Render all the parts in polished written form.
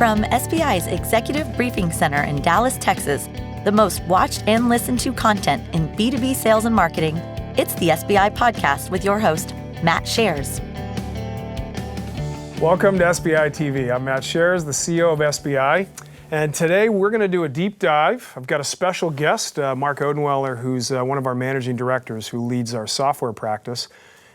From SBI's Executive Briefing Center in Dallas, Texas, the most watched and listened to content in B2B sales and marketing, it's the SBI Podcast with your host, Matt Shares. Welcome to SBI TV. I'm Matt Shares, the CEO of SBI. And today we're going to do a deep dive. I've got a special guest, Marc Odenweller, who's one of our managing directors who leads our software practice.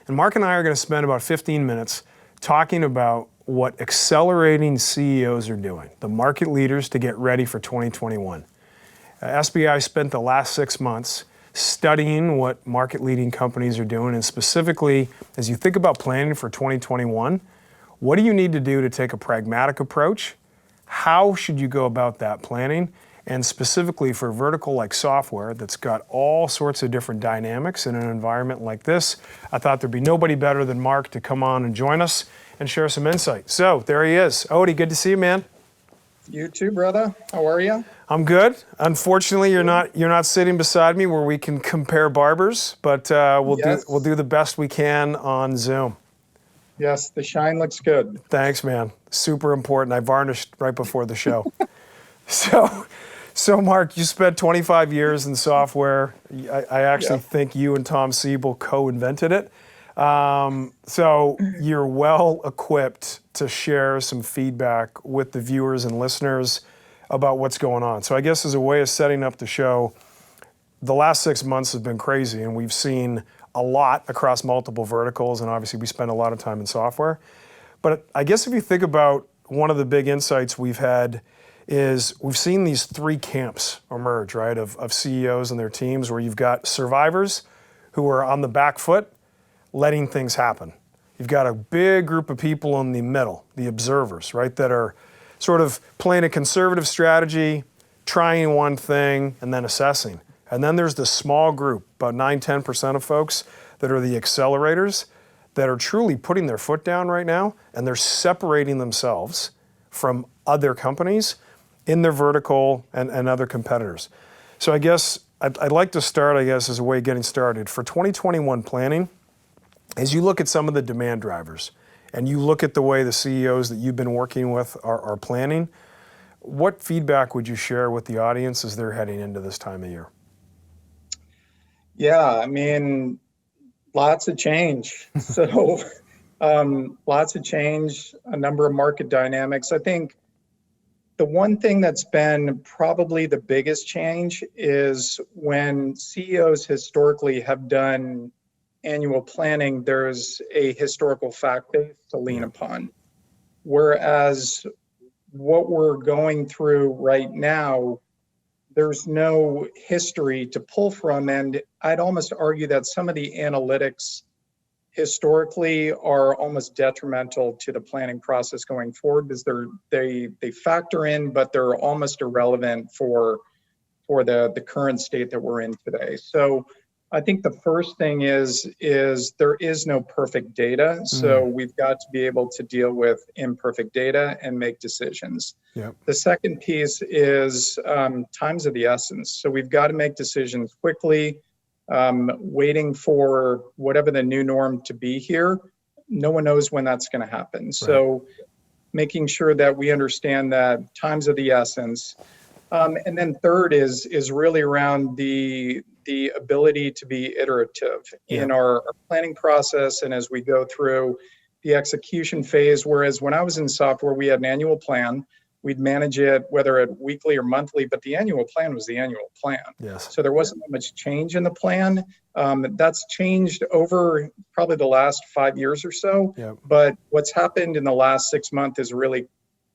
And Marc and I are going to spend about 15 minutes talking about what accelerating CEOs are doing, the market leaders to get ready for 2021. SBI spent the last 6 months studying what market-leading companies are doing, and specifically, as you think about planning for 2021, what do you need to do to take a pragmatic approach? How should you go about that planning? And specifically for vertical like software that's got all sorts of different dynamics in an environment like this, I thought there'd be nobody better than Marc to come on and join us and share some insight. So there he is. Odie, good to see you, man. You too, brother. How are you? I'm good. Unfortunately, you're not sitting beside me where we can compare barbers, but we'll do the best we can on Zoom. Yes, the shine looks good. Thanks, man. Super important. I varnished right before the show. So Marc, you spent 25 years in software. I actually think you and Tom Siebel co-invented it. So you're well equipped to share some feedback with the viewers and listeners about what's going on. So I guess as a way of setting up the show, the last 6 months have been crazy, and we've seen a lot across multiple verticals, and obviously we spend a lot of time in software. But I guess if you think about one of the big insights we've had is we've seen these three camps emerge, right, of CEOs and their teams, where you've got survivors who are on the back foot, letting things happen. You've got a big group of people in the middle, the observers, right, that are sort of playing a conservative strategy, trying one thing, and then assessing. And then there's this small group, about 9-10% of folks that are the accelerators that are truly putting their foot down right now, and they're separating themselves from other companies in their vertical and other competitors. So I guess I'd like to start, as a way of getting started. For 2021 planning, as you look at some of the demand drivers and you look at the way the CEOs that you've been working with are planning, what feedback would you share with the audience as they're heading into this time of year? Yeah, I mean, lots of change. So lots of change, a number of market dynamics. I think the one thing that's been probably the biggest change is when CEOs historically have done annual planning, there's a historical fact base to lean upon. Whereas what we're going through right now, there's no history to pull from. And I'd almost argue that some of the analytics historically are almost detrimental to the planning process going forward, because they factor in, but they're almost irrelevant for the current state that we're in today. So I think the first thing is there is no perfect data. So we've got to be able to deal with imperfect data and make decisions. Yep. The second piece is time's of the essence. So we've got to make decisions quickly. Waiting for whatever the new norm to be here, no one knows when that's going to happen. Right. So making sure that we understand that time's of the essence. And then third is really around the ability to be iterative in our planning process and as we go through the execution phase. Whereas when I was in software, we had an annual plan. We'd manage it, whether it weekly or monthly, but the annual plan was the annual plan. Yes. So there wasn't much change in the plan. That's changed over probably the last 5 years or so. Yep. But what's happened in the last 6 months is really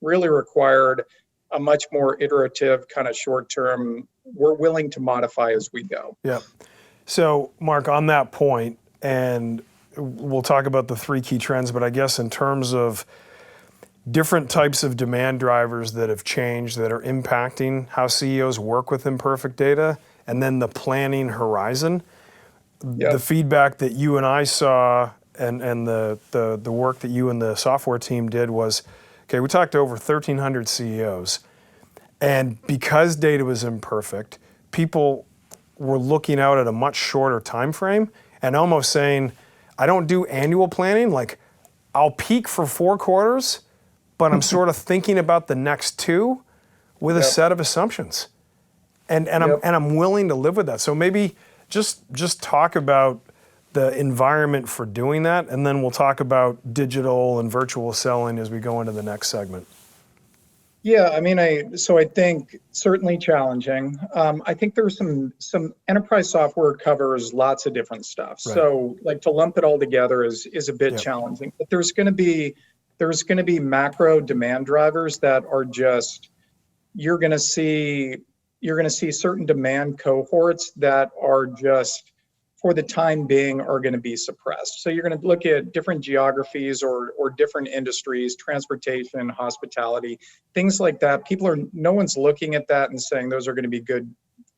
required a much more iterative kind of short-term, we're willing to modify as we go. Yeah. So Marc, on that point, and we'll talk about the three key trends, but I guess in terms of different types of demand drivers that have changed, that are impacting how CEOs work with imperfect data, and then the planning horizon, the feedback that you and I saw and the work that you and the software team did was, okay, we talked to over 1,300 CEOs, and because data was imperfect, people were looking out at a much shorter time frame and almost saying, I don't do annual planning, like I'll peak for 4 quarters, but I'm sort of thinking about the next two with a set of assumptions. And I'm willing to live with that. So maybe just talk about the environment for doing that, and then we'll talk about digital and virtual selling as we go into the next segment. Yeah, I mean, I think certainly challenging. I think there's some enterprise software covers lots of different stuff. Right. So like to lump it all together is a bit challenging. But there's going to be macro demand drivers that are just you're going to see certain demand cohorts that are just for the time being are going to be suppressed. So you're going to look at different geographies or different industries, transportation, hospitality, things like that. No one's looking at that and saying those are going to be good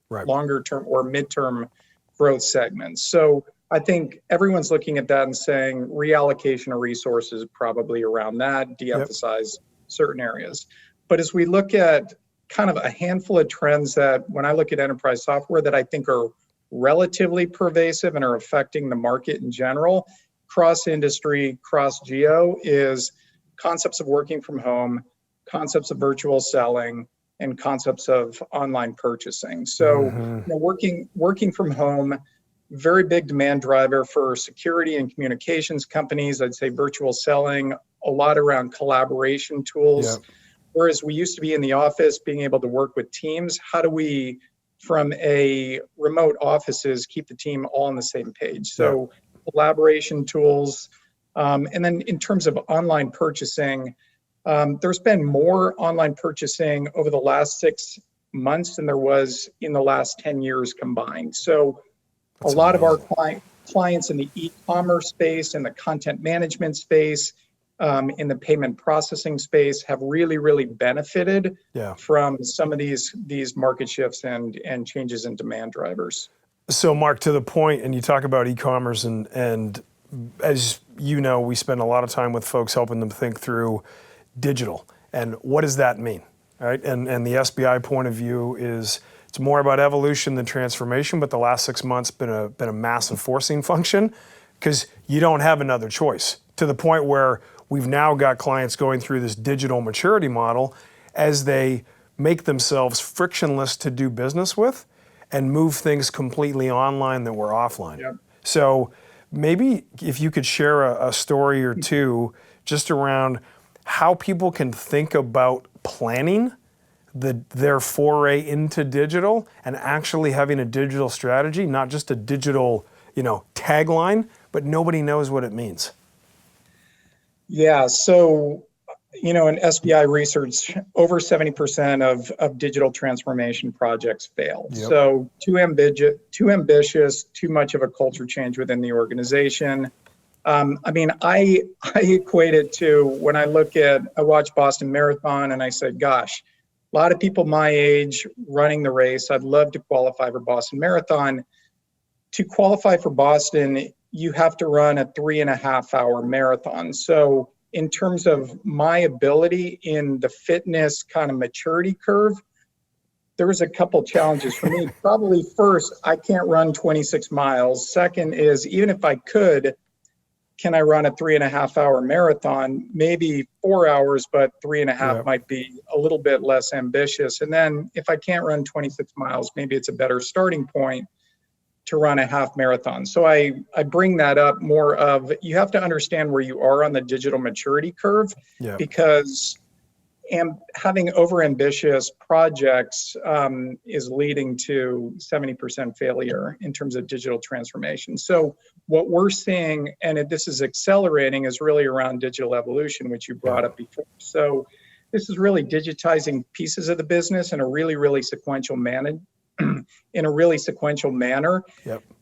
longer term or midterm growth segments. So I think everyone's looking at that and saying reallocation of resources probably around that, de-emphasize certain areas. But as we look at kind of a handful of trends that when I look at enterprise software that I think are relatively pervasive and are affecting the market in general, cross-industry, cross-geo, is concepts of working from home, concepts of virtual selling, and concepts of online purchasing. So working from home, very big demand driver for security and communications companies. I'd say virtual selling, a lot around collaboration tools. Whereas we used to be in the office being able to work with teams, how do we from a remote offices, keep the team all on the same page? So collaboration tools. And then in terms of online purchasing, there's been more online purchasing over the last 6 months than there was in the last 10 years combined. So a lot of our clients in the e-commerce space, in the content management space, in the payment processing space have really benefited from some of these market shifts and changes in demand drivers. So Mark, to the point, and you talk about e-commerce and as you know, we spend a lot of time with folks helping them think through digital and what does that mean, right? And the SBI point of view is it's more about evolution than transformation, but the last 6 months been a massive forcing function because you don't have another choice, to the point where we've now got clients going through this digital maturity model as they make themselves frictionless to do business with and move things completely online that were offline. So maybe if you could share a story or two just around how people can think about planning their foray into digital and actually having a digital strategy, not just a digital, tagline, but nobody knows what it means. Yeah, so, in SBI research, over 70% of digital transformation projects fail. So too ambitious, too much of a culture change within the organization. I equate it to when I watch Boston Marathon and I said, gosh, a lot of people my age running the race, I'd love to qualify for Boston Marathon. To qualify for Boston, you have to run a 3.5-hour marathon. So in terms of my ability in the fitness kind of maturity curve, there was a couple challenges for me. Probably first, I can't run 26 miles. Second is, even if I could, can I run a 3.5-hour marathon? Maybe 4 hours, but 3.5 might be a little bit less ambitious. And then if I can't run 26 miles, maybe it's a better starting point to run a half marathon. So I bring that up more of, you have to understand where you are on the digital maturity curve, because having overambitious projects is leading to 70% failure in terms of digital transformation. So what we're seeing, and this is accelerating, is really around digital evolution, which you brought up before. So this is really digitizing pieces of the business in a really sequential manner.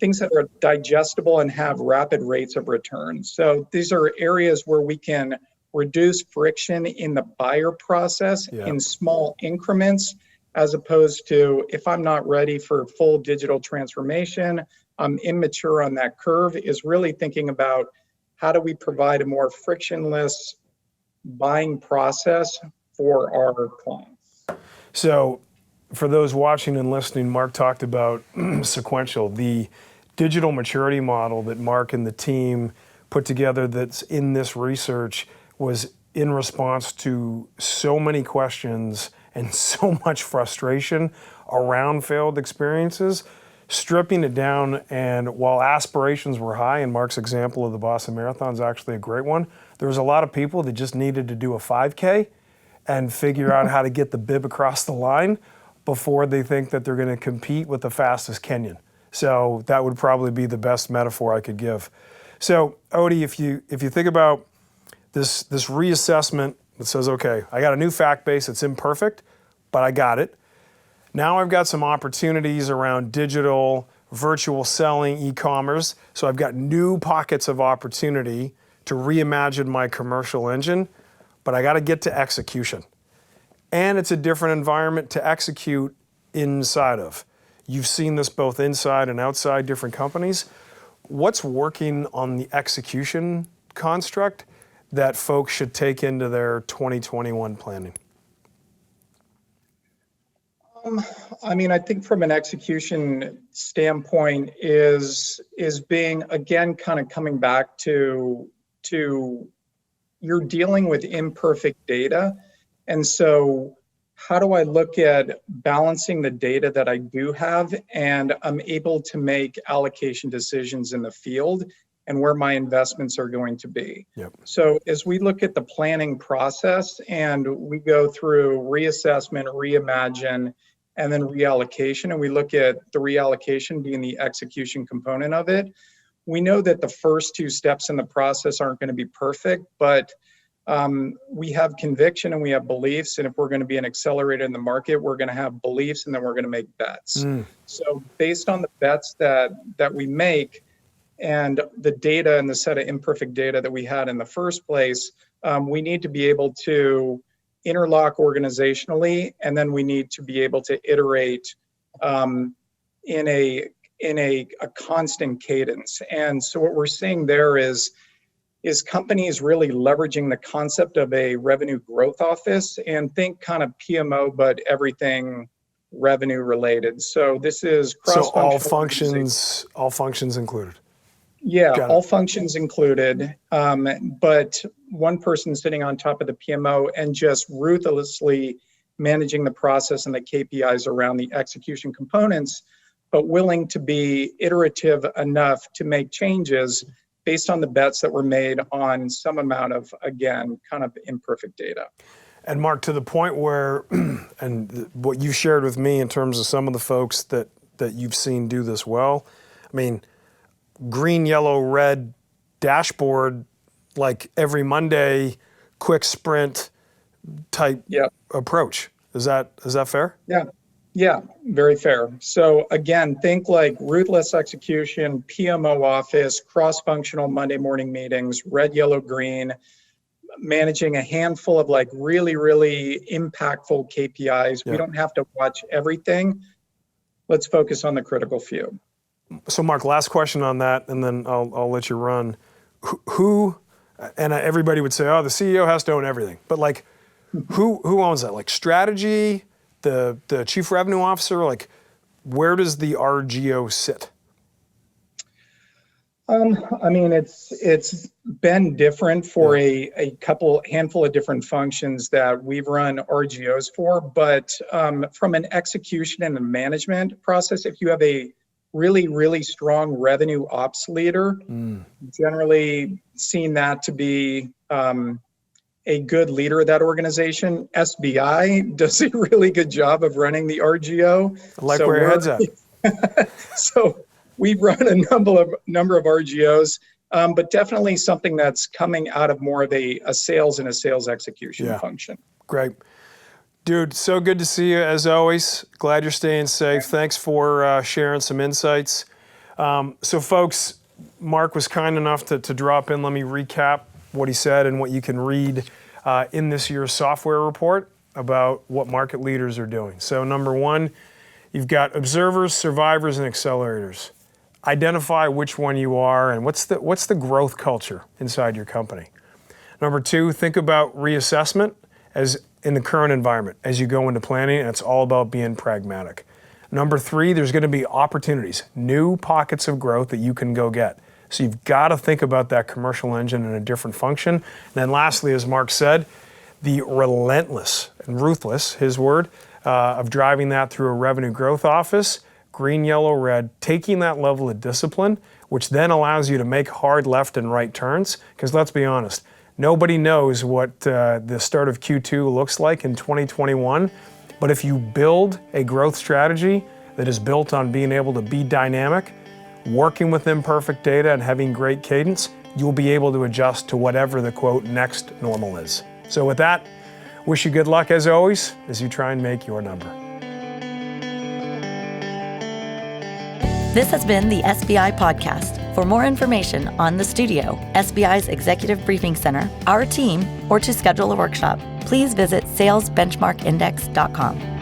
Things that are digestible and have rapid rates of return. So these are areas where we can reduce friction in the buyer process in small increments, as opposed to, if I'm not ready for full digital transformation, I'm immature on that curve, is really thinking about how do we provide a more frictionless buying process for our clients. So for those watching and listening, Mark talked about sequential, the digital maturity model that Mark and the team put together that's in this research was in response to so many questions and so much frustration around failed experiences, stripping it down. And while aspirations were high, and Mark's example of the Boston Marathon is actually a great one, there was a lot of people that just needed to do a 5K and figure out how to get the bib across the line before they think that they're going to compete with the fastest Kenyan. So that would probably be the best metaphor I could give. So Odie, if you think about this reassessment that says, okay, I got a new fact base, it's imperfect, but I got it. Now I've got some opportunities around digital, virtual selling, e-commerce. So I've got new pockets of opportunity to reimagine my commercial engine, but I got to get to execution. And it's a different environment to execute inside of. You've seen this both inside and outside different companies. What's working on the execution construct that folks should take into their 2021 planning? I think from an execution standpoint is being, again, kind of coming back to you're dealing with imperfect data. And so how do I look at balancing the data that I do have, and I'm able to make allocation decisions in the field and where my investments are going to be. Yep. So as we look at the planning process and we go through reassessment, reimagine, and then reallocation, and we look at the reallocation being the execution component of it, we know that the first two steps in the process aren't going to be perfect, but we have conviction and we have beliefs. And if we're going to be an accelerator in the market, we're going to have beliefs, and then we're going to make bets. So based on the bets that we make and the data and the set of imperfect data that we had in the first place, we need to be able to interlock organizationally, and then we need to be able to iterate in a constant cadence. And so what we're seeing there is companies really leveraging the concept of a revenue growth office, and think kind of PMO, but everything revenue related. So this is cross-functional. So all functions included. Yeah, all functions included, but one person sitting on top of the PMO and just ruthlessly managing the process and the KPIs around the execution components, but willing to be iterative enough to make changes based on the bets that were made on some amount of, again, kind of imperfect data. And Mark, to the point where, and what you shared with me in terms of some of the folks that you've seen do this well, I mean, green, yellow, red dashboard, like every Monday, quick sprint type approach. Is that fair? Yeah, very fair. So again, think like ruthless execution, PMO office, cross-functional Monday morning meetings, red, yellow, green, managing a handful of like really, really impactful KPIs. We don't have to watch everything. Let's focus on the critical few. So Mark, last question on that, and then I'll let you run. Who, and everybody would say, oh, the CEO has to own everything. But like, who owns that? Like strategy, the chief revenue officer, like where does the RGO sit? It's been different for a handful of different functions that we've run RGOs for, but from an execution and a management process, if you have a really, really strong revenue ops leader, generally seen that to be a good leader of that organization. SBI does a really good job of running the RGO. I like where your head's at. So we've run a number of RGOs, but definitely something that's coming out of more of a sales and a sales execution function. Great. Dude, so good to see you as always. Glad you're staying safe. Thanks for sharing some insights. So folks, Mark was kind enough to drop in. Let me recap what he said and what you can read in this year's software report about what market leaders are doing. So number one, you've got observers, survivors, and accelerators. Identify which one you are and what's the growth culture inside your company. Number two, think about reassessment as in the current environment as you go into planning, and it's all about being pragmatic. Number three, there's going to be opportunities, new pockets of growth that you can go get. So you've got to think about that commercial engine in a different function. And then lastly, as Marc said, the relentless and ruthless, his word, of driving that through a revenue growth office, green, yellow, red, taking that level of discipline, which then allows you to make hard left and right turns. Because let's be honest, nobody knows what the start of Q2 looks like in 2021. But if you build a growth strategy that is built on being able to be dynamic, working with imperfect data and having great cadence, you'll be able to adjust to whatever the quote next normal is. So with that, wish you good luck as always as you try and make your number. This has been the SBI Podcast. For more information on the studio, SBI's Executive Briefing Center, our team, or to schedule a workshop, please visit salesbenchmarkindex.com.